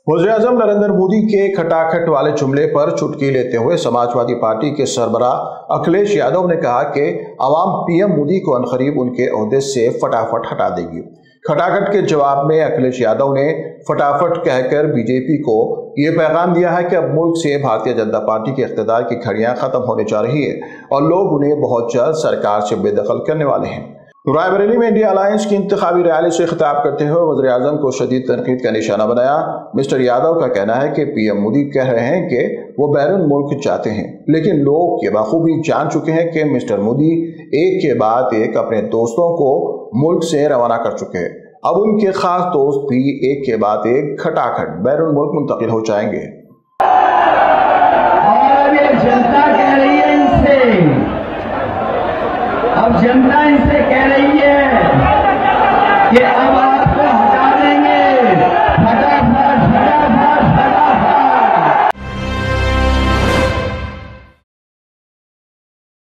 वज़ीर-ए-आज़म नरेंद्र मोदी के खटाखट वाले जुमले पर चुटकी लेते हुए समाजवादी पार्टी के सरबराह अखिलेश यादव ने कहा कि अवाम पीएम मोदी को अनकरीब उनके ओहदे से फटाफट हटा देगी। खटाखट के जवाब में अखिलेश यादव ने फटाफट कहकर बीजेपी को ये पैगाम दिया है कि अब मुल्क से भारतीय जनता पार्टी के इख्तिदार की घड़ियां खत्म होने जा रही है और लोग उन्हें बहुत जल्द सरकार से बेदखल करने वाले हैं। रायबरेली में इंडिया अलायंस की इंतखाबी रैली से खिताब करते हुए वज़ीर-ए-आज़म को शदीद तनकीद का निशाना बनाया। मिस्टर यादव का कहना है कि पीएम मोदी कह रहे हैं कि वो बैरून मुल्क जाते हैं, लेकिन लोग ये बखूबी जान चुके हैं कि मिस्टर मोदी एक के बाद एक अपने दोस्तों को मुल्क से रवाना कर चुके हैं। अब उनके खास दोस्त भी एक के बाद एक खटाखट बैरून मुल्क मुंतकिल हो जाएंगे। और ये जनता कह रही है इनसे, अब जनता इनसे